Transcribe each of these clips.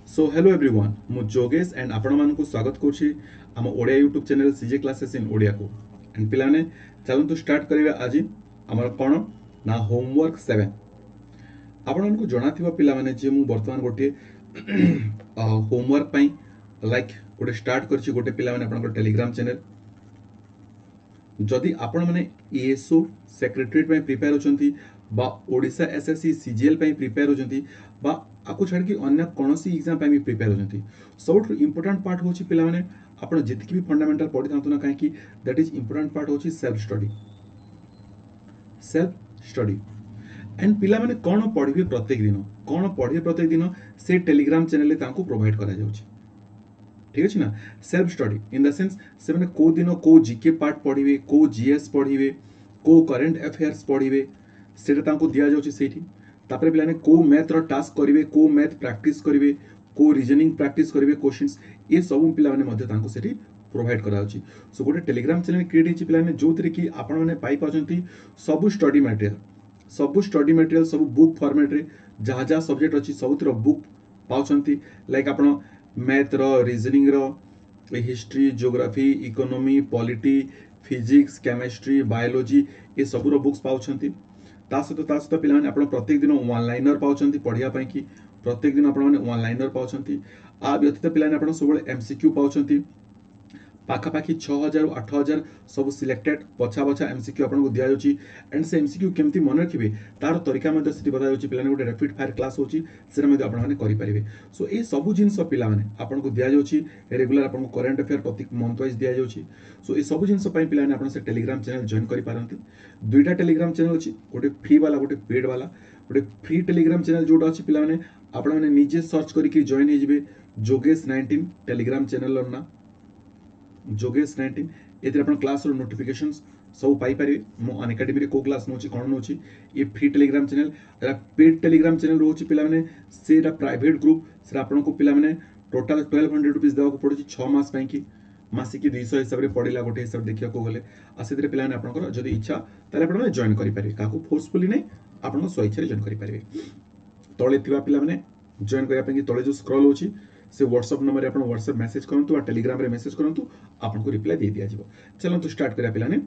So hello everyone मु जोगेश and आपण मानकु स्वागत करुछि आम Odia YouTube channel CJ classes in Odia को एंड पिलाने चलंतु स्टार्ट करिवे आज हमर कोन ना होमवर्क 7 आपण मानकु जणाथिबा पिला माने जे मु वर्तमान गोटे होमवर्क पई लाइक गोटे स्टार्ट करछि गोटे पिला माने आपन टेलीग्राम चैनल जदि आपण माने एएसओ सेक्रेटरीट पई प्रिपेयर होचंती बा ओडिशा एसएससी सीजीएल पई प्रिपेयर होचंती बा आपको छाड़ कि अन्य कौनसी एग्जाम पे भी प्रिपेयर होती सब इंपोर्टाट पार्ट हूँ पे आप जितकी भी फंडामेंटल पढ़ी था ना कहीं दैट इज इंपोर्टाट पार्ट हूँ सेल्फ स्टडी एंड पिला माने कौन पढ़े प्रत्येक दिन से टेलीग्राम चैनल प्रोवाइड करा जाउछि ठीक अच्छे ना self study in the sense से मैंने को दिन को जीके पार्ट पढ़े को जीएस पढ़े को करेन्ट अफेयर्स पढ़े से दि जाऊँगी तापर पे को मैथ रो टास्क करेंगे को मैथ प्रैक्टिस करेंगे को रीजनिंग प्रैक्टिस करेंगे क्वेश्चंस ये सब पे प्रोवाइड कराउछि सो गोटे टेलीग्राम चैनल क्रिएट पे जो कि आपण मैंने पाई सब स्टडी मटेरियल सब बुक फॉर्मेट रे जहाँ जहाँ सब्जेक्ट अच्छी सब बुक पाउछंती लाइक आपण मैथ रो रीजनिंग रो history geography economy polity physics chemistry biology ये सब रो बुक्स पाउछंती सहित पे प्रत्येक दिन वन लाइनर पाँच पढ़ाई कि प्रत्येक दिन आप वन लाइनर पाँच आ व्यतीत पे सब एमसीक्यू पाँच पाखापाखि 6000 ରୁ 8000 सब सिलेक्टेड बछा बछा एमसीक्यू आपको दि जाऊँगी एंड से एमसीक्यू केमती मन रखिए तार तरीका से बता जाऊँगी पे गोटे रैपिड फायर क्लास होची करेंगे सो ये सब जिनस पे दि जाऊँगी रेगुलर आपको करेन्ट अफेयर प्रति मंथ वाइज दि जाऊँगी सो ये सब जिनस पे टेलीग्राम चैनल जॉइन करेंगे दुईटा टेलीग्राम चैनल अच्छी गोटे फ्री वाला गोटे पेड वाला गोटे फ्री टेलीग्राम चैनल जोटा अच्छी पे आपने निजे सर्च करके जॉइन हो जोगेश 19 टेलीग्राम चैनल ना जोगेश 19 ये क्लास नोटिफिकेशन सब पाइपर मो अनएकाडेमी को क्लास नौ कौन नौ ये free Telegram channel paid Telegram channel रोचे पे से प्राइवेट ग्रुप से आपको पे टोटाल 1200 रुपीज देवा पड़ो 6 मास कि मासिक 200 हिसाब से पड़ा गोटे हिसाब से देखा गले से पे आप इच्छा तो जॉइन करेंगे क्या फोर्सफुली नहीं आप स्वेच्छा जॉइन करेंगे तले पे जॉइन करने तले जो स्क्रॉल होची से व्हाट्सएप नंबर आप व्हाट्सएप मैसेज करंतु आ टेलीग्राम रे मैसेज करंतु आपको रिप्लाई दे दिया जिवो चलंतु स्टार्ट करिया पिलाने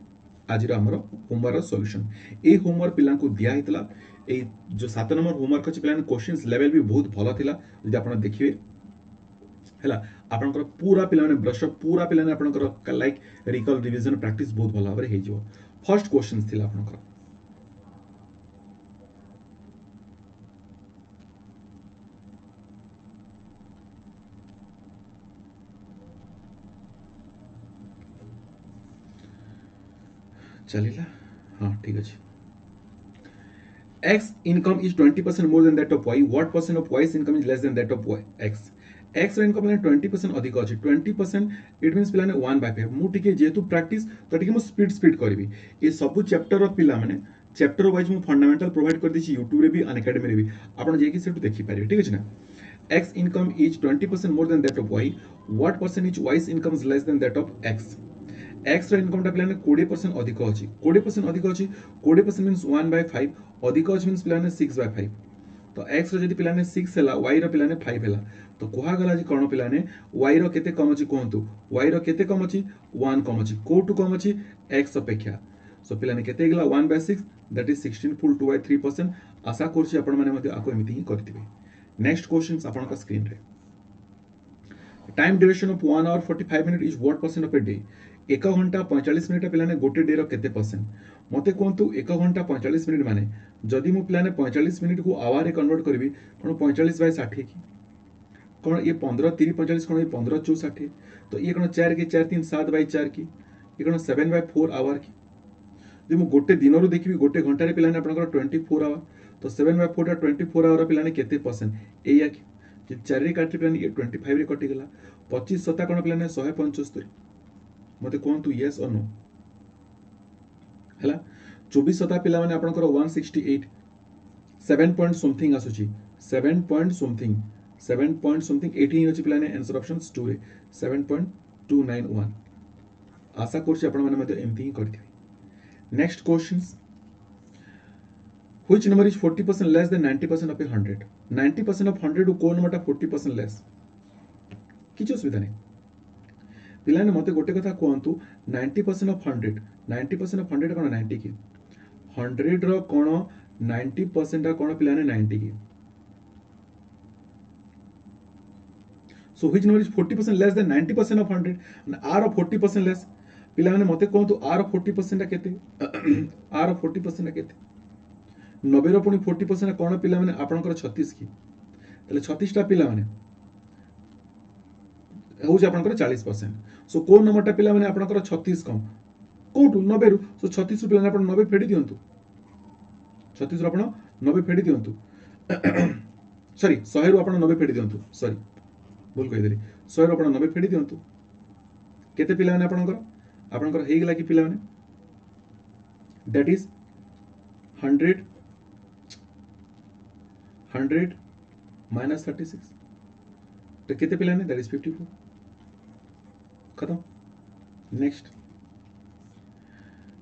आज हमर होमवर्क सॉल्यूशन ए होमवर्क पिला को दिया हितला ए जो 7 नंबर होमवर्क अछि पिलाने क्वेश्चंस लेवल भी बहुत भलो थिला यदि आपण देखिबे हला आपनकर पूरा पिलाने ब्रश पूरा पिलाने आपनकर लाइक रिकॉल रिवीजन प्रैक्टिस बहुत भलो भाबरे हे जिवो फर्स्ट क्वेश्चंस थिला आपनकर चलिला हाँ ठीक अच्छे x income is 20% more than that of y what percent of y's income is less than that of x x ର income 20% अधिक अछि 20% इट मींस पिलाने 1/5 मु टिके जेतु प्रैक्टिस तो टिके मु स्पीड करबी ए सब चैप्टर ऑफ पिला माने चैप्टर वाइज मु फंडामेंटल प्रोवाइड कर दिछि YouTube रे भी अनएकाडेमी रे भी आपण जे कि सेटु देखि पारे ठीक अछि ना x income is 20% more than that of y what percentage y's income is less than that of x x income टा पिलाने 20% अधिक अछि 20% अधिक अछि 20% मींस 1/5 अधिक अछि मींस पिलाने 6/5 तो एक्स रो जदी पिलाने 6 हैला y रो पिलाने 5 हैला तो कोहा गला जी कोन पिलाने y रो केते कम अछि कोहंतु y रो केते कम अछि 1 कम अछि कोटु कम अछि x अपेक्षा सो पिलाने केते गला 1/6 दैट इज 16 फुल 2/3% आशा करछि आपण माने मध्ये आको एमिति ही करथिबे नेक्स्ट क्वेश्चंस आपण का स्क्रीन रे time duration of 1 hour 45 minute is what percent of a day 1 घंटा 45 मिनिट पे गोटे डे केते परसेंट मते कहतु 1 घंटा 45 मिनिट माने जदि मु पे 45 मिनिट को आवर रे कन्वर्ट करी कौन 45/60 की कौन ये 15 30 45 कौन ये 15 64 तो ये कौन 4 के 4 3 7/4 की ये कौन 7/4 आवर की जदि मु गोटे दिन रो देखबी गोटे घंटा रे पिलाने आपनकर 24 आवर तो 7/4 टा 24 आवर पिलाने केते परसेंट एया की 4 रे काटि पिलाने ये 25 रे कटि गला 25 सता कौन पिलाने 175 मते कहतु यस और नो हला 24 सता पिला माने आपनकर 168 7 पॉइंट समथिंग आसुची 7 पॉइंट समथिंग 18 अछि पिलाने आंसर ऑप्शंस 2 रे 7.291 आशा करछि आपण माने मते एमथि ही करथिबे next questions which number is 40% less than 90% of a 100 90% of 100 को कोन नंबरटा 40% लेस किछ असुविधा नहीं पिलाने मते गोटे कथा कहतु 90% ऑफ 100 90% ऑफ 100 कोन 90 की 100 रो कोन 90% कोन पिलाने 90 की so which number is 40% less than 90% of 100 and r of 40% less पिला माने मते कहतु r of 40% केते r of 40% केते 90 रो पुनी 40% कोन पिला माने आपनकर 36 की तले 36 टा पिला माने हो जे आपनकर 40% सो कोन नंबरटा पिला माने आपनकर 36 कम कोटु 90 रु सो 36 पिला आपन 90 फेडी दियंतु 36 रु आपन 90 फेडी दियंतु सॉरी 100 रु आपन 90 फेडी दियंतु सॉरी भूल कहि देली 100 रु आपन 90 फेडी दियंतु केते पिला माने आपनकर हे गेला कि पिला माने दैट इज 100 minus 36 तो कितने पिला ने दैट इज 54 खत्म next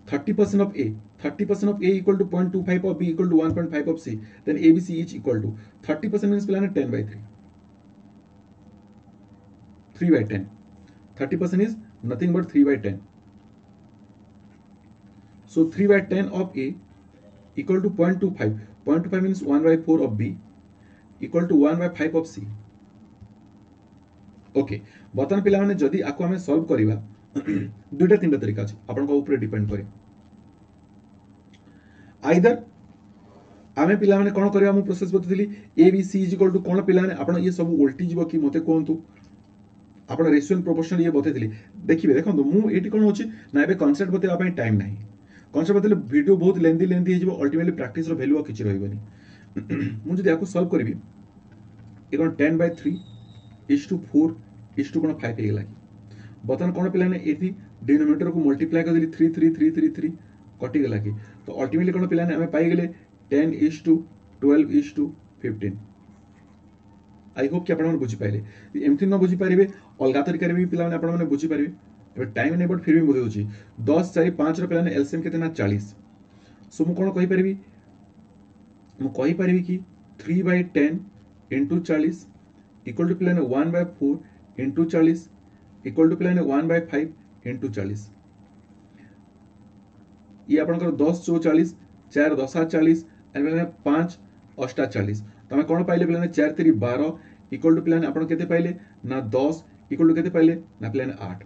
30% of a 30% of a equal to 0.25 of b equal to 1.5 of c then a b c each equal to 30% means पिला ने 10 by 3 3 by 10 30% is nothing but 3 by 10 so 3 by 10 of a equal to 0.25 0.25 means 1 by 4 of b equal to 1 by 5 of c okay बर्तमान पिला माने जदी आको हमें solve करिवा दुटा तीनटा तरीका अछि आपन को ऊपर डिपेंड करे आइदर आमे पिला माने कोन करिवा मु प्रोसेस बतथिली a b c equal to कोन पिला माने आपन ये सब उल्टी जीव कि मते कोंतु आपन रेशियो एंड प्रोपोर्शन ये बतथिली देखिबे देखंतु मु एटी कोन होछि ना एबे कांसेप्ट बतेवा पई टाइम नाही कांसेप्ट बतले वीडियो बहुत लेंदी हे जिवो अल्टीमेटली प्रैक्टिस रो वैल्यू किछि रहइबनी मु जदी आको सॉल्व करिवि ए कोन 10 by 3 4 कोन 5 हे लागी बतन कोन पिला ने एथि डिनोमिनेटर को मल्टीप्लाई कर देली 3 3 3 3 3 कटि गेला कि तो अल्टीमेटली कोन पिला ने हमें पाई गेले 10:12:15 आई होप कि आपण बुझी पाइले एमथि न बुझी पारिबे अलगा तरीका रे भी पिला ने आपण माने बुझी पारिबे एबे टाइम नै बट फिर भी बुझे होची 10 4 5 रो पिला ने एलसीएम केते ना 40 सो मु कोन कहि पारिबी मु कहि पारिबी कि 3 by 10 into 40 इक्वल टू पिला ने 1 by 4 into 40 इक्वल टू पिला ने 1 by 5 into 40 ये आपनकर 10 4 40 4 10 40 एंड पिला ने 5 8 40 तमे कोन पाइले पिला ने 4 3 12 इक्वल टू पिला ने आपन केते पाइले ना 10 इक्वल टू केते पाइले ना पिला ने 8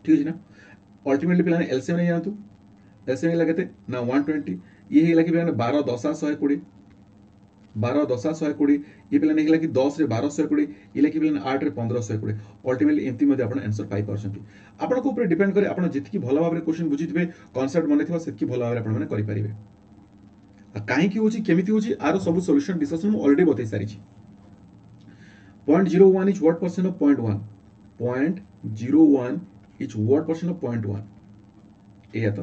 ठीक है ना अल्टीमेटली पिला ने एलसीएम नै जानतु एलसीएम लागते ना 120 ये हे लागी पिला ने 12 10 120 12 10 120 ये पिला ने कि 10 रे 1220 ये लागी पिला ने 8 रे 1520 अल्टीमेटली एंती मध्ये आपण आंसर पाई परछंती आपण को ऊपर डिपेंड करे आपण जितकी भलो भाबरे क्वेश्चन बुझितबे कांसेप्ट मने थिबा सेतकी भलो भाबरे आपण माने करि परिबे आ काहे की होची केमिति होची आरो सब सॉल्यूशन डिस्कशन ऑलरेडी बतै सारी छी 0.01 is what percent of 0.1 0.01 is what percent of 0.1 एया तो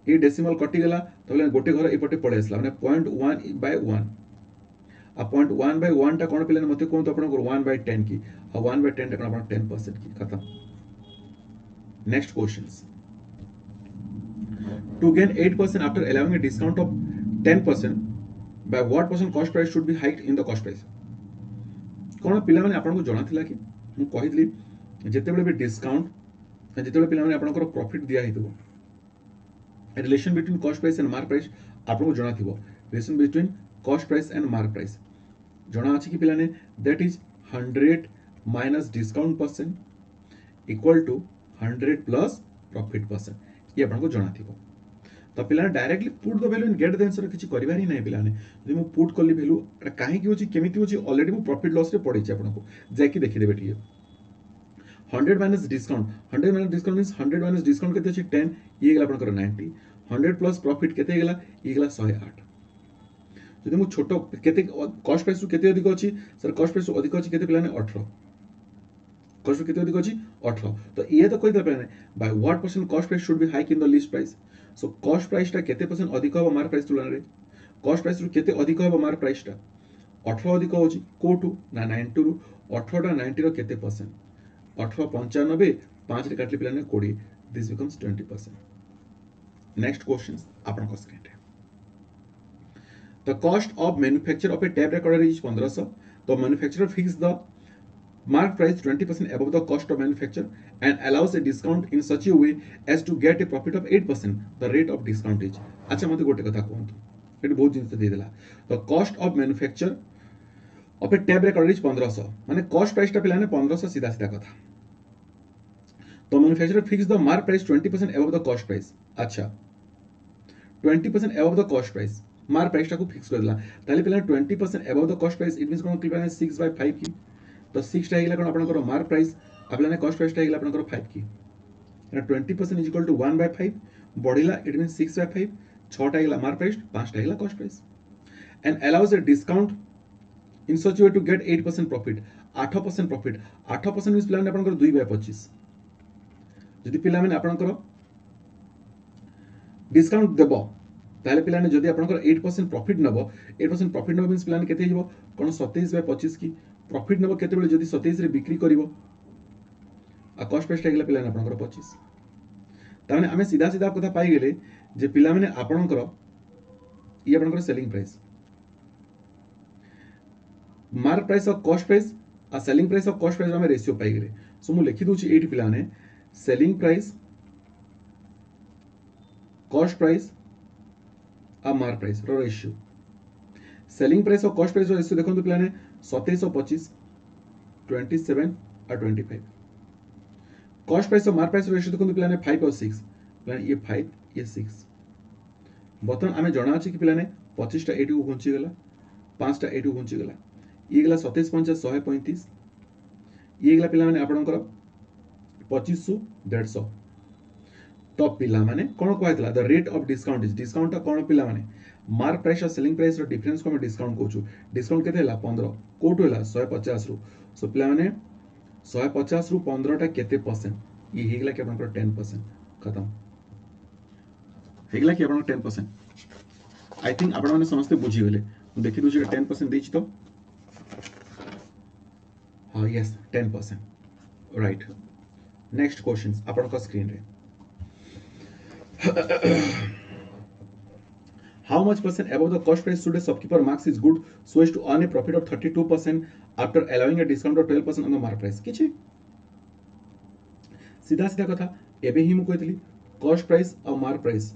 ए डेसिमल कटि गेला तबले गोटे घर एपटे पळे आसला माने 0.1 by 1 आ 0.1 by 1 टा कोन पिले मते कोन तो आपण 1 by 10 की आ 1 by 10 टा आपण 10% की खत्म next questions to gain 8% after allowing a discount of 10% by what percent cost price should be hiked in the cost price कोन पिला माने आपण को जणा थिला कि मु कहितली जते बेले भी डिस्काउंट जते बेले पिला माने आपण को प्रॉफिट दिया हितबो relation between cost price and mark price आपको जणा थिबो relation between cost price and mark price जणा अछि कि पिलाने that is 100 minus discount percent equal to 100 plus profit percent ये आपको जणा थिबो तो पिलाने directly put the value in get the answer किछि करिवारी नै पिलाने जदि मु पुट करली वैल्यू एटा काहे कि होछि केमिति होछि ऑलरेडी मु प्रॉफिट लॉस रे पढै छी आपको जाकी देखि देबे ठीक 100 minus discount 100 minus discount means 100 minus discount केते अछि 10 ये गेला आपनकर 90 100 प्लस प्रॉफिट केते गेला ये गेला 108 जदि मु छोटो केते कॉस्ट प्राइस केते अधिक अछि सर कॉस्ट प्राइस अधिक अछि केते पिलाने 18 कॉस्ट केते अधिक अछि 18 तो ये तो कोइ पिलाने by what percent cost price should be hike in the list price so cost price टा केते परसेंट अधिक हो मार्क प्राइस तुलना रे कॉस्ट प्राइस रु केते अधिक हो मार्क प्राइस टा 18 अधिक होछि कोटू ना 90 रु 18 टा 90 रो केते परसेंट 18 95 5 रे काटली पिलाने 20 दिस बिकम्स 20% नेक्स्ट क्वेश्चन आपन को स्क्रीन रे The cost of manufacture of a tape recorder is 1500. The manufacturer fixed the mark price 20% above the cost of manufacture and allows a discount in such a way as to get a profit of 8%. The rate of discount is. अच्छा मते गोटे कथा कहंतु eighty बहुत जिनिस दे देला. The cost of manufacture of a tape recorder is 1500 माने cost price टा पिलाने 1500 सीधा सीधा कथा. The manufacturer fixed the mark price 20% above the cost price. अच्छा 20% above the cost price. Mark price टाको फिक्स कर दिला ताले पिला 20% above the cost price. It means कोन कि पिला 6 by 5 की तो 6 टा हेला कोन आपनकर मार्क प्राइस आपला कॉस्ट प्राइस टा हेला आपनकर 5 की 20% इज इक्वल टू 1 by 5 बढ़िला. इट मींस 6 by 5 6 टा हेला मार्क प्राइस 5 टा हेला cost price and allows a discount in such way to get 8% profit. 8% profit 8% means पिला आपनकर 2 by 25 जदि पिला माने आपनकर डिस्काउंट देबो ताले पिला ने जदि आपनकर 8% प्रॉफिट नबो 8% प्रॉफिट नबो मींस पिला ने केते हिबो कोन 27 by 25 की प्रॉफिट नबो केते बेले जदि 27 रे बिक्री करिवो आ कॉस्ट प्राइस टा गेला पिला ने आपनकर 25 ताने हमें सीधा सीधा कथा पाई गेले जे पिला माने आपनकर ई आपनकर selling price mark price of cost price आ selling price of cost price हमें रेशियो पाई गेले. सो मु लिखि दोची एटी पिला ने सेलिंग प्राइस कॉस्ट प्राइस आ मार्क प्राइस रो रेशियो. सेलिंग प्राइस और कॉस्ट प्राइस रो रेशियो देखंतु पिला ने 2725 27 और 25. कॉस्ट प्राइस और मार्क प्राइस रो रेशियो देखंतु पिला ने 5 और 6 पिला ये 5 ये 6. बतन आमे जणा अछि कि पिला ने 25 टा एटी को घुंची गेला 5 टा एटी को घुंची गेला ये गेला 27 5 135 ये गेला पिला माने आपनकर 2500 150. तो पिला माने कोन कहतला the rate of discount is discount कोन पिला माने मार्क प्राइस और सेलिंग प्राइस रो डिफरेंस को हम डिस्काउंट कहूछु. डिस्काउंट केते हला 15 कोटो हला 150 रु. सो पिला माने 150 रु 15 टा केते परसेंट ये हेगला कि आपनकर 10% खत्म हेगला कि आपनकर 10%. आई थिंक आपण माने समस्त बुझी गेले. देखि दोछि 10% देछि तो हां यस 10% राइट. नेक्स्ट क्वेश्चंस आपनकर स्क्रीन रे how much percent above the cost price should a shopkeeper marks his good so as to earn a profit of 32% after allowing a discount of 12% on the mark price. किछि सीधा सीधा कथा एबे ही मु कहतली cost price और mark price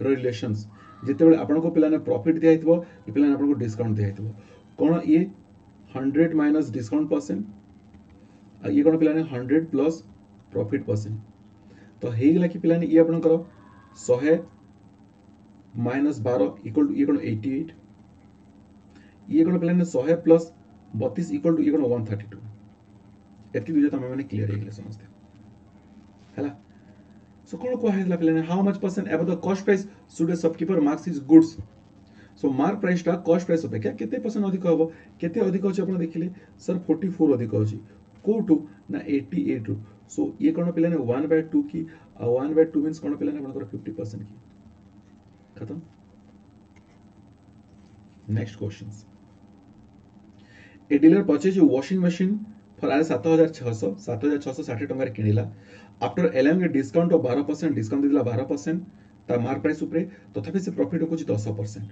रो relations जेते बेले आपन को पिला ने प्रॉफिट दिया हितबो ए पिला ने आपन को डिस्काउंट दिया हितबो कोन ये 100 माइनस डिस्काउंट परसेंट आ ये कोन पिला ने 100 प्लस प्रॉफिट परसेंट तो हे गेला कि पिला ने ये आपन करो 100 माइनस 12 इक्वल टू ये कोन 88 ये कोन पिला ने 100 प्लस 32 इक्वल टू ये कोन 132 एतकी दुजा तमे माने क्लियर हे गेले समझते हला. सो कोन को हेला पिला ने how much percent above the cost price should A shopkeeper marks his goods. So mark price टा कॉस्ट प्राइस अपेक्षा केते परसेंट अधिक होबो केते अधिक अछि आपण देखिले सर 44 अधिक अछि कोटू ना 88 रु. सो ये कोन पिला ने 1/2 की 1/2 मींस कोन पिला ने आपनकर 50% की खत्म. Next questions a dealer purchase a washing machine for 7660 टंका रे किनिला after allowing a discount of 12% discount दिला 12% ता मार्क प्राइस ऊपर तथापि से प्रॉफिट को 10%.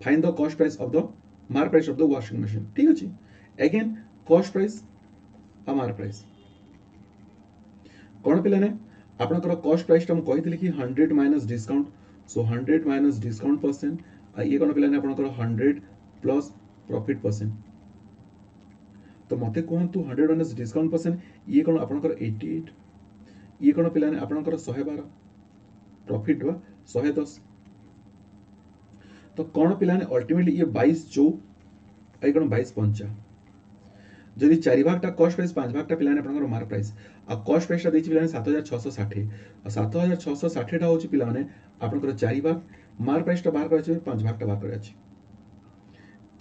Find the cost price of the mark price of the washing machine. ठीक अछि अगेन कॉस्ट प्राइस आ मार्क प्राइस कोन पिला ने आपनकर कॉस्ट प्राइस हम कहितले कि 100 माइनस डिस्काउंट. सो 100 माइनस डिस्काउंट परसेंट आ ये कोन पिला ने आपनकर 100 प्लस प्रॉफिट परसेंट तो मते कहंतु 100 माइनस डिस्काउंट परसेंट ये कोन आपनकर 88 ये कोन पिला ने आपनकर 112 प्रॉफिट बा 110 तो कोन पिला ने अल्टीमेटली ये 22 जो आई कोन 22 पंचा जदि 4 भाग टा कॉस्ट प्राइस 5 भाग टा पिला ने आपनकर मार्क प्राइस आ कॉस्ट प्राइस टा देछि पिला ने 7660 आ 7660 टा होछि पिला ने आपनकर 4 भाग मार्क प्राइस टा बाहर करे 5 भाग टा बाहर करे अछि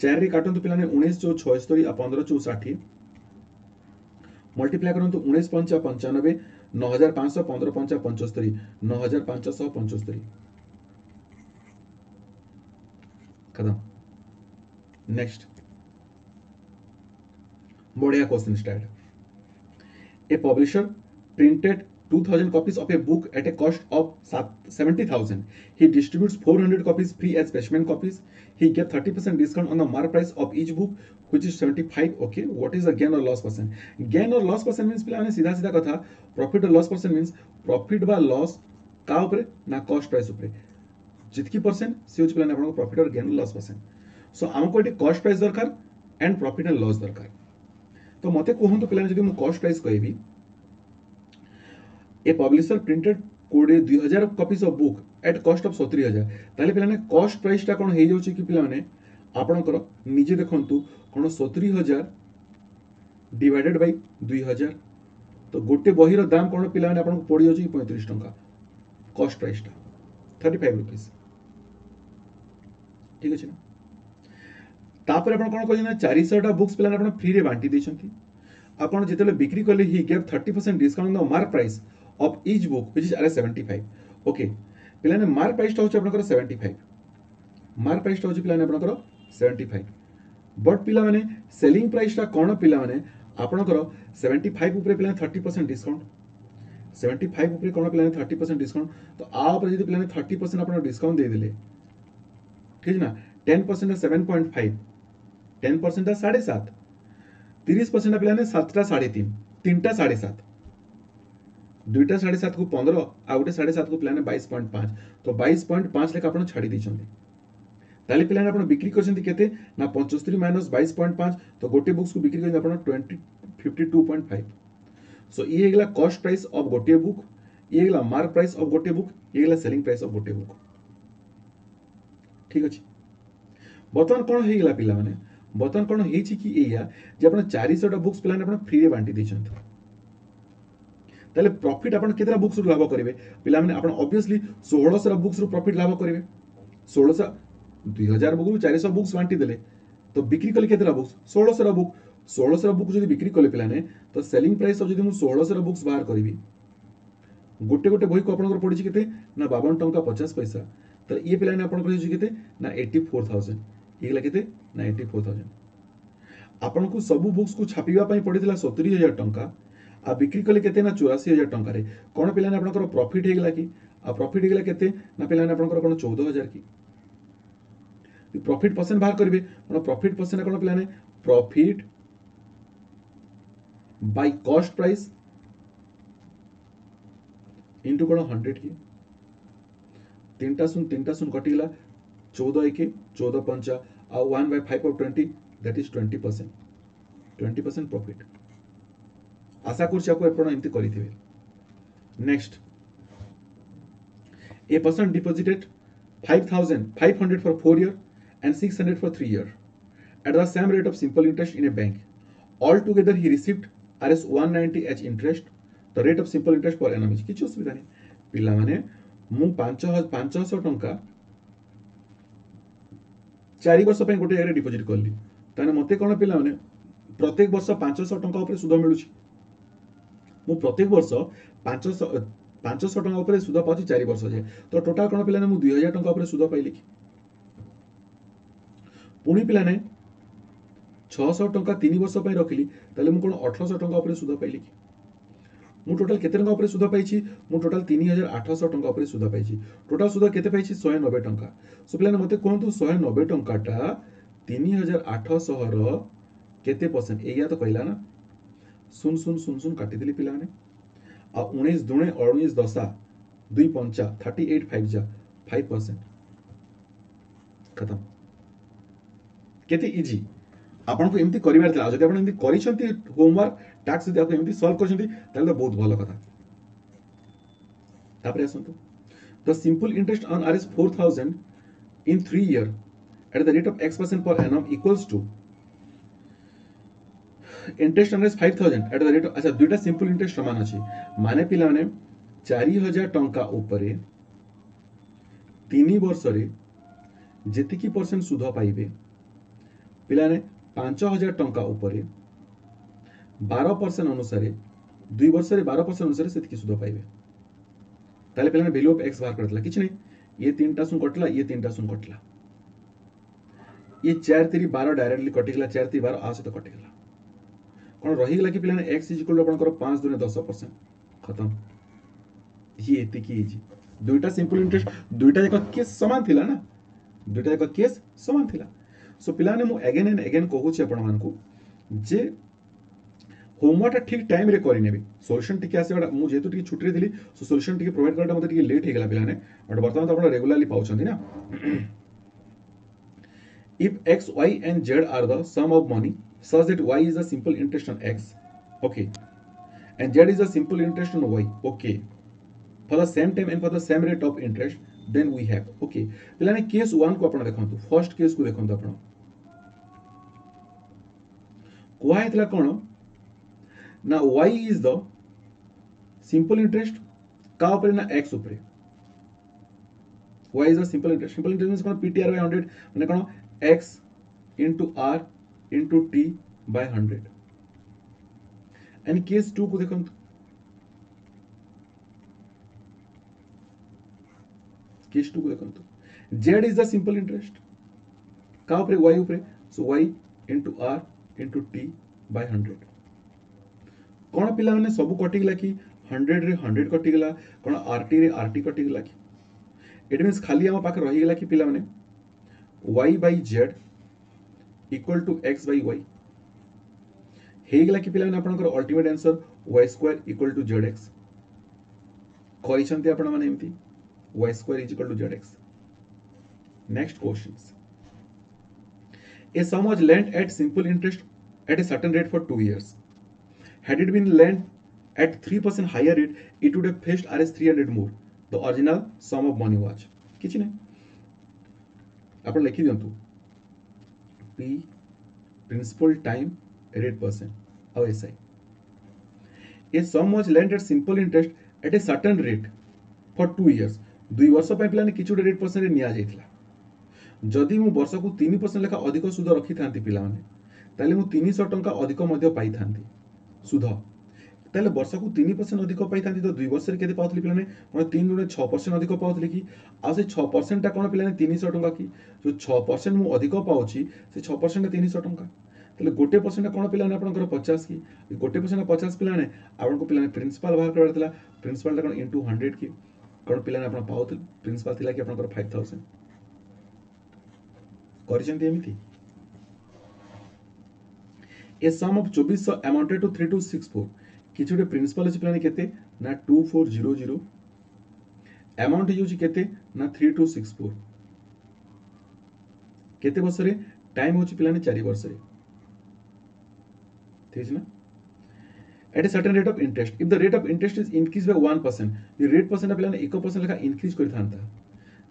4 रे काटंतु पिला ने 19 जो 76 आ 15 जो 60 मल्टीप्लाई करंतु 19 पंचा 95 9500 15 पंचा 75 9575 खत्म. नेक्स्ट बढ़िया question start. A publisher printed 2,000 copies of a book at a cost of 70,000. He distributes 400 copies free as specimen copies. He gave 30% discount on the mark price of each book, which is 75. Okay, what is the gain or loss percent? Gain or loss percent means पिलाने सीधा सीधा कथा profit or loss percent means profit बा loss का ऊपर ना cost price ऊपर जितकी परसेंट से होची पिलाने आपन profit और gain loss percent. So हमको एटी cost price दरकार and profit and loss दरकार. तो मते कहंतु पिलाने जदि मु cost price कहबी a publisher printed 2000 copies of book at cost of 70,000 ताले पिलाने कॉस्ट प्राइस टा कोन हे जाउची कि पिलाने आपनकर निजे देखंतु कोन 70,000 डिवाइडेड बाय 2000 तो गोटे बही रो दाम कोन पिलाने आपन पड़ी जाउची 35 टंका कॉस्ट प्राइस टा 35 रुपीस ठीक अछि ना तापर आपन कोन कहै ना 400 टा बुक्स पिलाने आपन फ्री रे बांटी दैछंती आपन जेतेले बिक्री करले he gave 30% discount on the mark price of each book which is at 75 okay पिलाने मार्क प्राइस टा होचे आपनकर 75 मार्क प्राइस टा होचे पिलाने आपनकर 75 बट पिला माने सेलिंग प्राइस टा कोन पिला माने आपनकर 75 ऊपर पिलाने 30% डिस्काउंट 75 ऊपर कोन पिलाने 30% डिस्काउंट तो आ ऊपर यदि पिलाने 30% आपन डिस्काउंट दे देले ठीक ना 10% 7.5 10% 7.5 30% पिलाने 7 टा 3.5 3 टा 7.5 दुईटा 7.5 को 15 आ गोटे 7.5 को पिलाने 22.5 तो 22.5 लेखा आपण छाड़ी दैछन्ते ताले पिलाने आपण बिक्री करछन्ते केते ना 75 माइनस 22.5 तो गोटे बुक्स को बिक्री करछन्ते आपण 52.5 सो ये हेगला कॉस्ट प्राइस ऑफ गोटे बुक ये हेगला मार्क प्राइस ऑफ गोटे बुक ये हेगला सेलिंग प्राइस ऑफ गोटे बुक ठीक अछि बर्तमान कोन हेगला पिला माने बर्तमान कोन हेछि कि एया जे आपण 400 टा बुक्स पिलाने आपण फ्री रे बांटी दैछन्ते ताले प्रॉफिट आपण केतरा बुक्स रु लाभ करिवे पिला माने आपण ऑब्वियसली 1600 बुक्स रु प्रॉफिट लाभ करिवे 1600 2000 बुक रु 400 बुक्स बांटी देले तो बिक्री कले केतरा बुक्स 1600 बुक जदी बिक्री कले पिलाने तो सेलिंग प्राइस ऑफ जदी मु 1600 बुक्स बाहर करिवि गोटे गोटे बही को आपनकर पडिछि केते ना 52 टंका 50 पैसा तो ये पिलाने आपनकर हेछि केते ना 84000 इगला केते ना 84000 आपनको सब बुक्स को छापिबा पई पडितला 70000 टंका आ बिक्री कले केते ना 84,000 टंका रे कोन पिलाने आपनकर प्रॉफिट हेगला कि आ प्रॉफिट हेगला केते ना पिलाने आपनकर कोन 14,000 की प्रॉफिट परसेंट बाहर करिवे कोन प्रॉफिट परसेंट कोन पिलाने profit by cost price into कोन 100 की तीनटा सुन कटिला 14 एके 14 पंचा आ 1/5 of 20 that is 20% प्रॉफिट आशा कर एमती करेंगे next a person deposited 5,500 for 4 years and 600 for 3 years at the same rate of simple interest in a bank. Altogether he received Rs 190 as interest. The rate of simple interest per annum is किछ असुविधा नहीं पिला माने मु 500 टंका 4 वर्ष पे गोटे जगह डिपोजिट करली ताने मते कोन पिला माने प्रत्येक वर्ष 500 टंका ऊपर सुध मिलुची मु प्रत्येक वर्ष 500 टंका ऊपर सुध पाउची 4 वर्ष जे तो टोटल कोन पिलाने मु 2000 टंका ऊपर सुध पाइली कि पुणी पिलाने 600 टंका 3 वर्ष पे रखिली ताले मु कोन 1800 टंका ऊपर सुध पाइली कि मु टोटल केते टंका ऊपर सुध पाइची मु टोटल 3800 टंका ऊपर सुध पाइची टोटल सुध केते पाइची 190 टंका सो पिलाने मते कोनतु 190 टंकाटा 3800 रो केते परसेंट एया तो कहला ना सुन काटी दिली पिला ने आ 19 दुणे 19 दशा 2 पंचा 38 5 जा 5% खत्म केते इजी आपन को एमती करिवार थिला जदि आपन एमती करिसंती होमवर्क टास्क जदि आपन एमती सॉल्व करसंती ताले बहुत भलो कथा तापर आसंतु the simple interest on Rs 4,000 in 3 years at the rate of x% per annum equals to interest on 5,000 at the rate अच्छा दुईटा सिंपल इंटरेस्ट समान अछि माने पिला माने 4,000 टंका ऊपरे 3 वर्ष रे जेतिकी परसेंट सुध पाइबे पिला ने 5,000 टंका ऊपरे 12% अनुसार 2 वर्ष रे 12% अनुसार सेतिकी सुध पाइबे ताले पिला ने वैल्यू ऑफ x बाहर करतला किछ नै ये तीनटा सुन कटला ये तीनटा सुन कटला ये 4 3 12 डायरेक्टली कटिगला 4 3 12 आसे तो कटिगला कौन रहीगला कि पिलाने x इज इक्वल टू आपनकर 5 दुने 10% खत्म ये एतिकी इजी दुईटा सिंपल इंटरेस्ट दुईटा जाक केस समान थिला ना दुईटा जाक केस समान थिला सो पिलाने मु अगेन एंड अगेन कहूची आपण मानकू जे होमवर्क ठीक टाइम रे करि नेबी सॉल्यूशन टिके आसे मु जेतु टिके छुट्टी रे थिली सो सॉल्यूशन टिके प्रोवाइड करटा मते टिके लेट हे गेला पिलाने बट वर्तमान तो आपण रेगुलरली पाउछंती ना if x y and z are the sum of money such that y is a simple interest on x okay and z is a simple interest on y okay for the same time and for the same rate of interest then we have okay पिलाने case 1 को आपण देखंतु first case को देखंतु आपण कोआ हेतला कोन ना y is the simple interest का ऊपर ना x ऊपर y is the simple interest means cone ptr by 100 माने कोन x into r into t by 100 and case 2 को देखंतु केस 2 को देखंतु z is the simple interest का ऊपर y ऊपर so y into r into t by 100 कोन पिला माने सब कटि गेला कि 100 रे 100 कटि गेला कोन rt रे rt कटि गेला कि इट मींस खाली हम पाक रहि गेला कि पिला माने y by z equal to x by y हे गेला कि पिला माने आपनकर ultimate answer y square equal to zx करि छन्ते आपण माने एमती y square is equal to zx next questions a sum was lent at simple interest at a certain rate for 2 years had it been lent at 3% higher rate it would have fetched rs 300 more the original sum of money was किछि नै आपण लिखि दियंतु p principal time rate percent और SI a sum was lent at simple interest at a certain rate for 2 years 2 वर्ष पे पिलाने किछु rate percent रे निया जाइथिला जदि मु वर्ष को 3% लेखा अधिक सुध रखि थांती पिला माने ताले मु 300 टंका अधिक मध्य पाई थांती सुध ताले वर्ष को 3% अधिक पाई थांती तो 2 वर्ष रे केते पाउथली पिलाने कोन 3 गुणे 6% अधिक पाउथली कि आ से 6% ता कोन पिलाने 300 टंका कि जो 6% मु अधिक पाउची से 6% 300 टंका ताले गोटे परसेंट कोन पिलाने आपनकर 50 कि गोटे परसेंट 50 पिलाने आपन को पिलाने प्रिंसिपल बाहर करबा थिला प्रिंसिपल ता कोन इनटू 100 कि कोन पिलाने आपन पाउथल प्रिंसिपल थिला कि आपनकर 5000 करिसेंती एमिति ए sum of 2400 amounted to 3264 किछुटे principal अछि पिलाने केते ना 2400 अमाउंट हिउछि केते ना 3264 केते वर्ष रे टाइम होछि पिलाने 4 वर्ष रे ठीक ना at a certain rate of interest if the rate of interest is increased by 1% the rate percent पिलाने 1% लेखा इंक्रीज करि थांता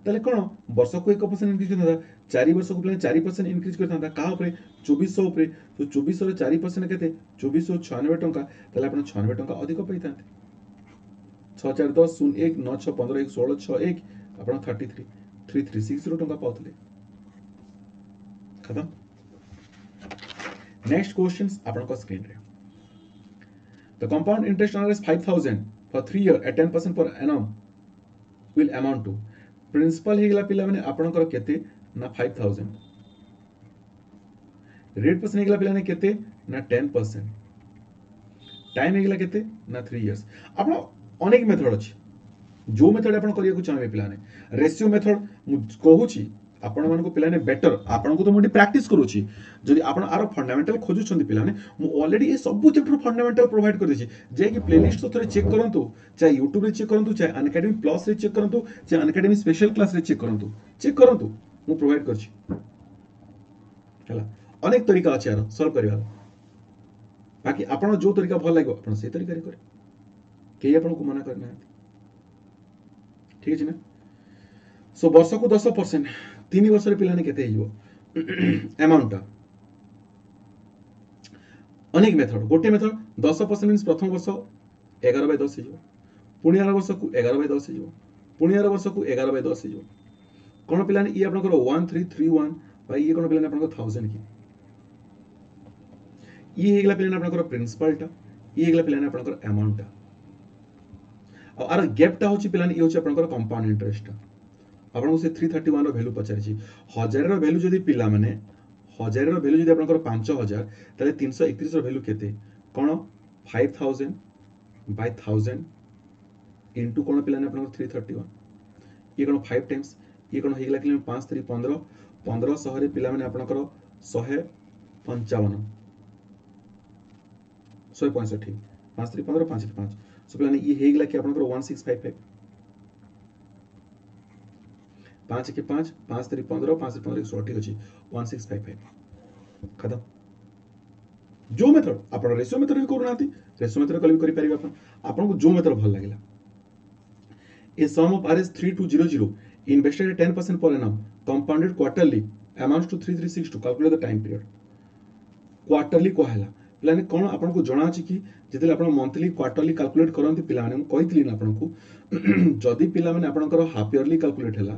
ताले कोन वर्ष को 1% इंक्रीज करता 4 वर्ष को पिलाने 4% इंक्रीज करता का ऊपर 2400 ऊपर तो 2400 रे 4% केते 2496 टंका ताले आपण 96 टंका अधिक पाई थांते 6410 01 9615 1661 आपण 3360 टंका पाउतले खत्म नेक्स्ट क्वेश्चंस आपण को स्क्रीन रे the compound interest on is 5000 for 3 year at 10% per annum will amount to principal हे गेला पिला माने आपनकर केते ना 5000 रेट परसेंट हे गेला पिला ने केते ना 10% टाइम हे गेला केते ना 3 इयर्स आपण अनेक मेथड अछि जो मेथड आपण करिया को चाहबे पिला ने रेशियो मेथड मु कहूची आपण मान को पिला ने बेटर आपण को तो मोटी प्रैक्टिस करूची जदि आपण आरो फंडामेंटल खोजु छथि पिला ने मु ऑलरेडी ए सब चैप्टर फंडामेंटल प्रोवाइड कर देछि जे कि प्लेलिस्ट तो थोड़े चेक करंतु चाहे YouTube रे चेक करंतु चाहे अनअकैडमी प्लस रे चेक करंतु चाहे अनअकैडमी स्पेशल क्लास रे चेक करंतु मु प्रोवाइड करछि हला अनेक तरीका अछि यार सॉल्व करबा बाकी आपण जो तरीका भल लागो आपण से तरीका रे करे के आपण को मना करना ठीक है ना सो वर्ष को 10% 3 वर्ष रे पिलाने केते हियो अमाउंट अनेक मेथड गोटे मेथड 10% मींस प्रथम वर्ष 11/10 हियो पुणी आर वर्ष को 11/10 हियो पुणी आर वर्ष को 11/10 हियो कोन पिलाने ई आपनकर 1331 बाय ये कोन पिलाने आपनकर 1000 की ई हेगला पिलाने आपनकर प्रिंसिपल टा ई हेगला पिलाने आपनकर अमाउंट टा आर गैप टा होची पिलाने ई होची आपनकर कंपाउंड इंटरेस्ट आपण को से 331 रो वैल्यू पचारि छी 1000 रो वैल्यू जदी पिला माने 1000 रो वैल्यू जदी आपनकर 5000 तले 331 रो वैल्यू केते कोन 5000 by 1000 इंटू कौन पे 331 ये कौन 5 टाइम्स ये कौन हो गला 5 3 15 15 शहरे पिला माने आपनकर 155 165 5 3 15 5 3 5 सो पिला ये हो गला कि आपनकर 1655 5 के 5 5 3 15 5 3 15 100 ठीक अछि 1655 खत्म जो मेथड आप रेशियो मेथड भी करूना रेशियो मेथड कल भी करेंगे आपको जो मेथड भल लगे a sum of R S 3200 invested at 10% per annum compounded quarterly amounts to 3362 calculate the time period quarterly कहला पिलाने कौन आपको जना अछि कि जेते आपण मंथली क्वार्टरली कैलकुलेट करंती पिलाने कहितली ना आपको जदी पिला माने आपनकर हाफ इयरली कैलकुलेट हला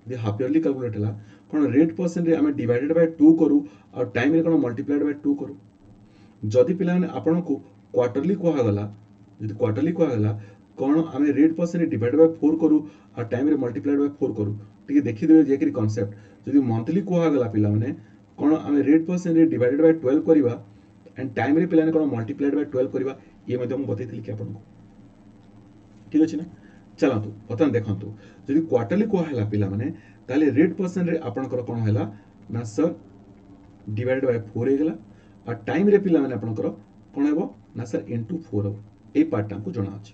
दे हाफ इयरली कैलकुलेट हला कोन रेट परसेंट रे हमें डिवाइडेड बाय 2 करू और टाइम रे कोन मल्टीप्लाइड बाय 2 करू जदि पिला माने आपनको क्वार्टरली कहा गला जदि क्वार्टरली कहा गला कोन हमें रेट परसेंट डिवाइड बाय 4 करू और टाइम रे मल्टीप्लाइड बाय 4 करू ठीक देखि देबे जे कि कांसेप्ट जदि मंथली कहा गला पिला माने कोन हमें रेट परसेंट रे डिवाइडेड बाय 12 करबा एंड टाइम रे पिला ने कोन मल्टीप्लाइड बाय 12 करबा ये मध्ये हम बतैथिली कि आपनको ठीक अछि ना चलंतु बतन देखंतु जदि क्वार्टरली कहा हला पिला माने ताले रेट परसेंट रे आपनकर कोन हला ना सर डिवाइडेड बाय 4 हे गला और टाइम रे पिला माने आपनकर कोन हेबो ना सर इनटू 4 हो ए पार्ट हमको जणा अछि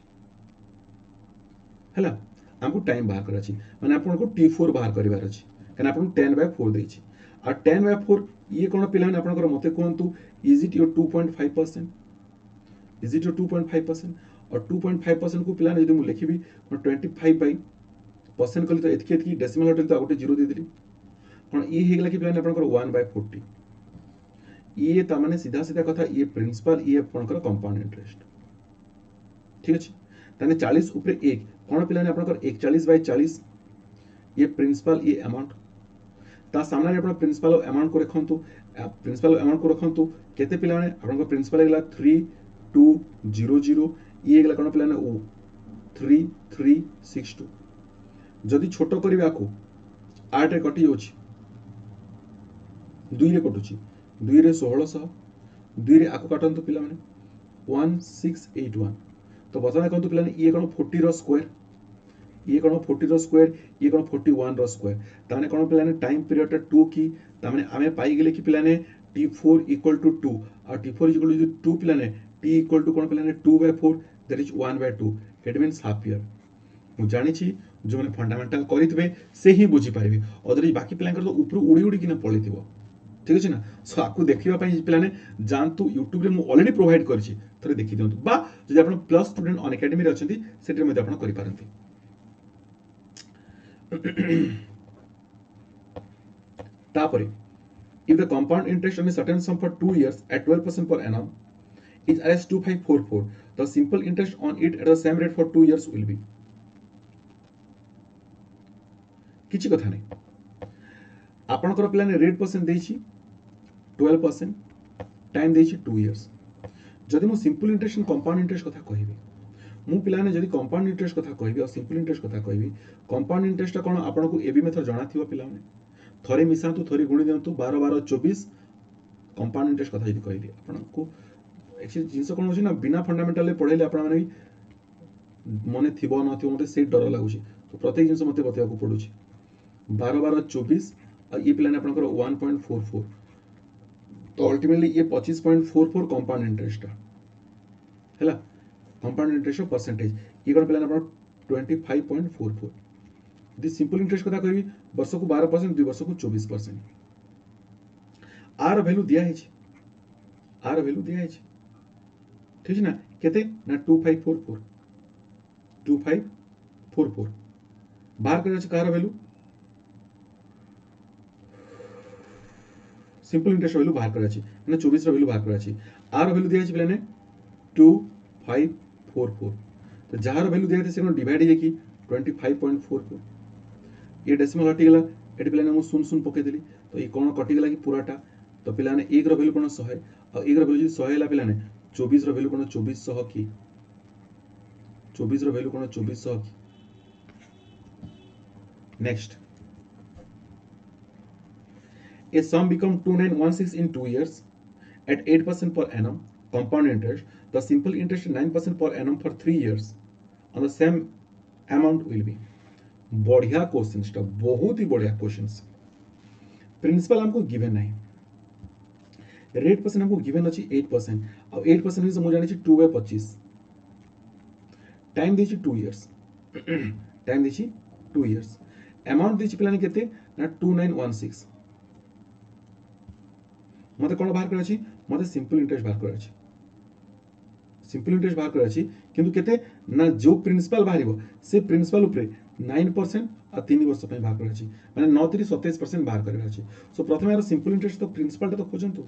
हला हमको टाइम बाहर कर अछि माने आपनको T4 बाहर करिवार अछि कने आपन 10/4 देछि और 10/4 ये कोन पिला माने आपनकर मते कोनतु is it your 2.5% is it your 2.5% और 2.5% को पिला ने यदि मु लिखिबी 25 बाय परसेंट कली तो एतकी एतकी डेसिमल हटल तो गोटे जीरो दे दिली कोन ये हे गला कि पिला ने आपनकर 1/40 ये ता माने सीधा सीधा कथा ये प्रिंसिपल ये आपनकर कंपाउंड इंटरेस्ट ठीक अछि ताने 40 ऊपर 1 कोन पिला ने आपनकर 41/40 ये प्रिंसिपल ये अमाउंट ता सामने रे अपन प्रिंसिपल अमाउंट को रखंतु केते पिला ने आपनकर प्रिंसिपल गला 3200 ये गला कोन पिला ने 3362 जदि छोटो करबा को 8 रे कटि होछि 2 रे कटुछि 2 रे 1600 2 रे आको काटंतु पिला माने 1681 तो बता कहतु पिला ये कोन 40 रो स्क्वायर ये कोन 40 रो स्क्वायर ये कोन 41 रो स्क्वायर ताने कोन पिला ने टाइम पीरियड 2 की ताने आमे पाई गेले कि पिला ने T4 = 2 और T4 = 2 पिला ने T = कोन पिला ने 2/4 that is 1/2 it means half year मु जानि छी जो माने फंडामेंटल करितबे से ही बुझी पारिबे अदर बाकी पिला कर तो ऊपर उड़ी उड़ी किना पळिथिबो ठीक अछि ना सो आपको देखिबा पई पिला ने जानतु YouTube रे मु ऑलरेडी प्रोवाइड करछि थरे देखि दियंतु बा जदि आपण प्लस स्टूडेंट ऑन एकेडमी रे अछंती सेटर मध्ये आपण करि पारंती तापरे if the compound interest on a certain sum for 2 years at 12% per annum is as 2544 the simple interest on it at the same rate for 2 years will be किछि कथा नै आपनकर पिला ने रेट परसेंट देछि 12% टाइम देछि 2 years जदि मु सिंपल इंटरेस्ट कंपाउंड इंटरेस्ट कथा कहिबी मु पिला ने जदि कंपाउंड इंटरेस्ट कथा कहिबी और सिंपल इंटरेस्ट कथा कहिबी कंपाउंड इंटरेस्ट कोन आपनको एबी मेथड जणा थिबो पिला ने थरे मिसांतु थरे गुणी दियंतु 12 12 24 कंपाउंड इंटरेस्ट कथा यदि कहिली आपनको एक्चुअली जिंस कोन होछि ना बिना फंडामेंटल पढेले आपण माने मने थिबो न थिबो मते से डर लागुछि तो प्रत्येक जिंस मते बतेया को पडुछि 12 12 24 और ये पिला ने आपनकर 1.44 तो अल्टीमेटली ये 25.44 कंपाउंड इंटरेस्ट हैला कंपाउंड इंटरेस्ट परसेंटेज ये कोन पिला ने आपण 25.44 यदि सिंपल इंटरेस्ट कथा कहबी वर्ष को 12% 2 वर्ष को 24% आर वैल्यू दिया है ठीक है ना केते ना 2544 बाहर कर छ car value simple interest value बाहर कर छ ना 24 रो वैल्यू बाहर कर छ आर वैल्यू दिया है पिला ने 2544 तो जार वैल्यू दिया है से डिवाइड है कि 25.44 ये डेसिमल हटी गला एटी पिला ने मु सुन सुन पके देली तो ये कोन कटि गला कि पूराटा तो पिला ने 1 रो वैल्यू कोन 100 और 1 रो वैल्यू 100 हैला पिला ने 24 रो वैल्यू कोन 2400 की 24 रो वैल्यू कोन 2400 की next a sum become 2916 in 2 years at 8% per annum compound interest the simple interest 9% per annum for 3 years on the same amount will be. बढ़िया क्वेश्चन, बहुत ही बढ़िया क्वेश्चन। प्रिंसिपल हमको गिवन नहीं, रेट परसेंट हमको given अच्छी 8%, और 8% से मुझे जानी 2/25, टाइम दी 2 इयर्स, टाइम दी 2 इयर्स, अमाउंट दी पिलाने केते ना 2916। मते कोन बाहर कर अछि, मते सिंपल इंटरेस्ट बाहर कर अछि, सिंपल इंटरेस्ट बाहर कर अछि, किंतु केते ना जो प्रिंसिपल बाहरिबो से प्रिंसिपल ऊपर 9% आ 3 वर्ष पे बाहर कर अछि, माने 9 3 27% बाहर कर अछि। सो प्रथमे यार सिंपल इंटरेस्ट तो प्रिंसिपल तो खोजंतु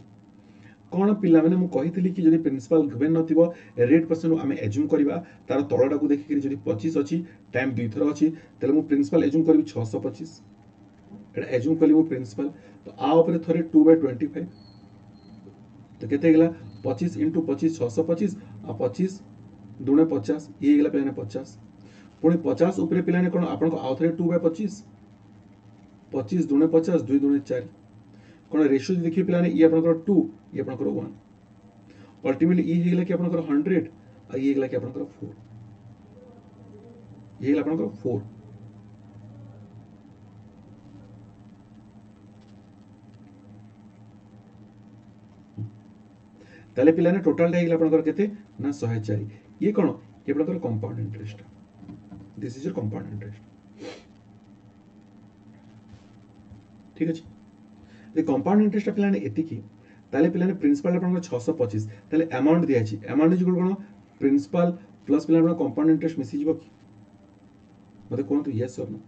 कौन पिला मैंने कही कि जब प्रिंसिपल गिवन नथिबो रेट परसेंट आम एज्यूम करवा तार तलटा को देखिक जब 25 अच्छी टाइम 2 थर अच्छी तेल मु प्रिंसिपल एज्यूम करी 625 एटा एज्यूम कली मु प्रिंसिपल तो आ ऊपर थरे 2/25 तो केते गेला 25 × 25 625 आ 25 दुणे 50 ये गेला पे 50 पुणी 50 ऊपर पिलाने कोन आपन को आ थरे 2/25 25 दुणे 50 2 दुणे 4 कोन रेशियो देखि पिलाने ये आपन को 2 ये आपन को 1 अल्टीमेटली ये हेगला कि आपन को 100 आ ये हेगला कि आपन को 4 ये हेगला आपन को 4 ताले पिलाने टोटल हेगला आपन को केते ना 104 ये कोन ये आपन को compound interest this is your compound interest ठीक अछि ये कंपाउंड इंटरेस्ट पिलाने एति की ताले पिलाने प्रिंसिपल आपन को 625 ताले अमाउंट दिया अछि अमाउंट इज कोन प्रिंसिपल प्लस पिलाने आपन कंपाउंड इंटरेस्ट मिसी जिवो की मते कोन तो यस और नो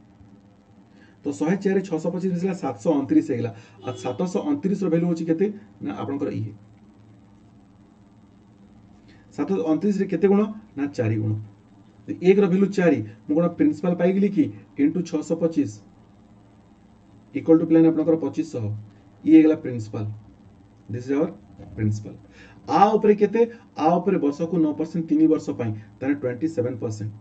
तो 104 625 मिसला 729 हेगला आ 729 रो वैल्यू होची केते ना आपन को ई 729 रे केते गुण ना 4 गुण तो 1 रो वैल्यू 4 मु कोन प्रिंसिपल पाई गेली कि इनटू 625 इक्वल टू प्लान आपन को 2500 ई हेगला principal this is our principal आ ऊपर केते आ ऊपर वर्ष को 9% 3 वर्ष पाई ताने 27%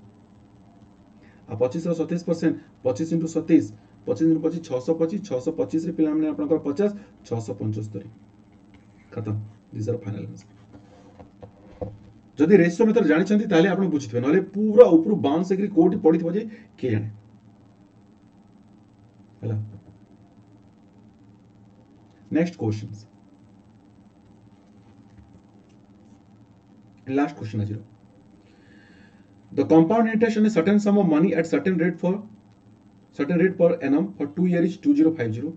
आ 25 रो 27% 25 × 27 25 × 25 625 625 रे पिला माने आपन को 50 675 खत्म दिस आर फाइनल आंसर जदि रेशियो मेथड जानि छथि ताले आपण बुझितबे नले पूरा ऊपर बाउंस एग्री कोठी पडिथबो जे के जाने हला नेक्स्ट क्वेश्चंस लास्ट क्वेश्चन आज the compound interest on a certain sum of money at certain rate per annum for 2 years is 2050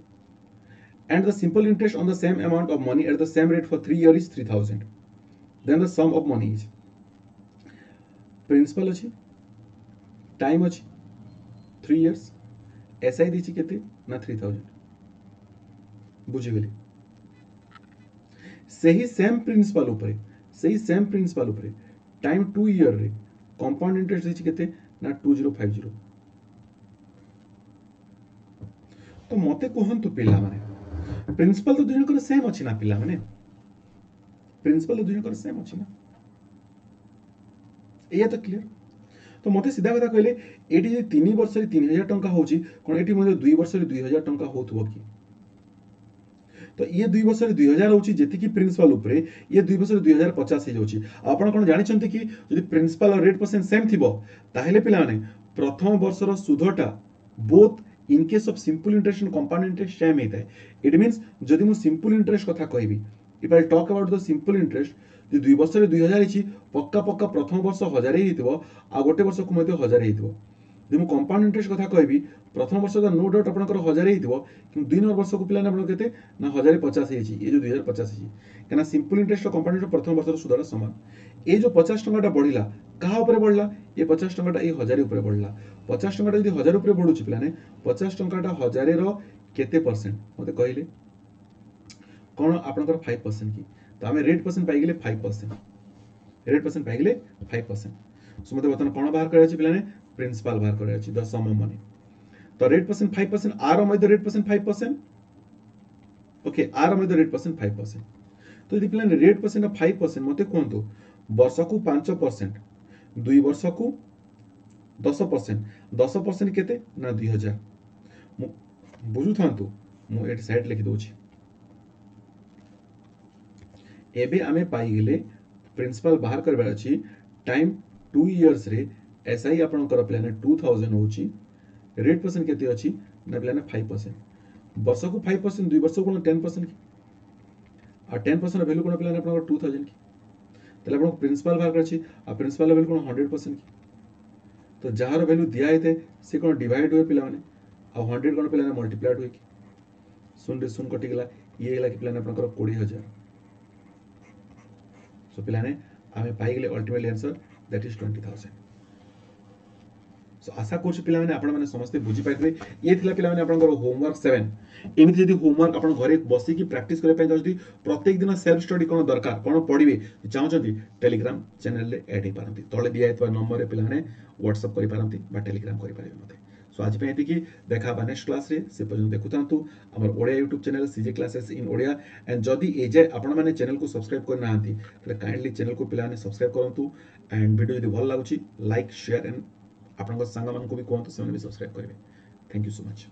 and the simple interest on the same amount of money at the same rate for 3 years is 3000 then the sum of money is principal अछि time अछि 3 years SI दिछि केते ना 3000 बुझि गेली सही same principle ऊपर time 2 year रे compound interest दिछि केते ना 2050 तो मते कहंतु पिला माने प्रिंसिपल तो दुजन को सेम अछि ना पिला माने प्रिंसिपल तो दुजन को सेम अछि ना एया तो क्लियर तो मते सीधा कथा कहले एटी जे 3 वर्ष रे 3000 टंका होची कोन एटी मते 2 वर्ष रे 2000 टंका होथबो की तो ये 2 वर्ष रे 2000 होची जेति की प्रिंसिपल ऊपर ये 2 वर्ष रे 2050 हे जोची आपण कोन जानि छन्ते कि जदि प्रिंसिपल और रेट परसेंट सेम थिबो ताहेले पिला माने प्रथम वर्ष रो सुधटा both in case of simple interest and compound interest same हेतै इट मींस जदि मु सिंपल इंटरेस्ट कथा कहबी if I talk about the simple interest जे 2 वर्ष रे 2000 छि पक्का पक्का प्रथम वर्ष 1000 हेतिबो आ गोटे वर्ष को मते 1000 हेतिबो जदि मु कंपाउंड इंटरेस्ट कथा कहबी प्रथम वर्ष का नो डाउट आपनकर 1000 हेतिबो कि 2 नंबर वर्ष को पिलाने आपन केते ना 1050 हेछि ये जो 2050 हेछि कना सिंपल इंटरेस्ट और कंपाउंड इंटरेस्ट प्रथम वर्ष रो सुदरा समान ए जो 50 टंकाटा बढ़िला कहा ऊपर बढ़ला ये 50 टंकाटा ए 1000 ऊपर बढ़ला 50 टंकाटा यदि 1000 ऊपर बढ़ुछि पिलाने 50 टंकाटा 1000 रो केते परसेंट मते कहिले कोन आपनकर 5% की तो हमें रेट परसेंट पाई गेले 5% रेट परसेंट पाई गेले 5% सो मते बतन कोन बाहर करे अछि पिलाने प्रिंसिपल बाहर करे अछि द सम ऑफ मनी तो रेट परसेंट 5% आर मध्य रेट परसेंट 5% ओके आर मध्य रेट परसेंट 5% तो यदि प्लान रेट परसेंट 5% मते कोंतो वर्ष को 5% 2 वर्ष को 10% 10% केते ना 2000 बुझु थांतु मु एट साइड लिखि दोछि एबे आमे पाई गेले प्रिंसिपल बाहर करबा अछि टाइम 2 इयर्स रे एस आई आपंकर पे 2000 हो रेट परसेंट के अच्छी ना पे 5%, वर्ष को 5%, 2 वर्ष को 10% की आ 10% वैल्यू कौन पे 2000 की तेल आप प्रिंसिपाल बाहर कर प्रिंसिपाल वैल्यू कौन 100% की तो जार वैल्यू दिखाई थे सी कौन डिवाइड हुए पे 100 कौन पे मल्टीप्लाइड हुए कि शून्य शून्य कटिगला ये गला कि पे आप 20,000 सो पे आम पाईगले अल्टिमेटली आंसर दैट इज 20,000। सो आशा करुँ पे आपने समस्ते बुझीपारे ये पे होमवर्क 7 एमती जब होमवर्क आप घरे बसिक प्राक्ट करने प्रत्येक दिन सेल्फ स्टडी कौन दरकार कौन पढ़े चाहते टेलीग्राम चैनल एड हो पारती तले दिखाई नंबर पे व्हाट्सअप कर टेलीग्राम करेंगे मत सो आज ये देखा नेक्स्ट क्लास रे से पर्यटन देखु था आम Odia YouTube channel CJ classes in Odia and जदि एजाए आपण मैंने चैनल को सब्सक्राइब करना तो काइंडली चैनल को पे सब्सक्राइब करूँ एंड वीडियो यदि भल लगुच लाइक शेयर एंड आपण सांग मान भी कहतु से सब्सक्राइब करेंगे। Thank you so much.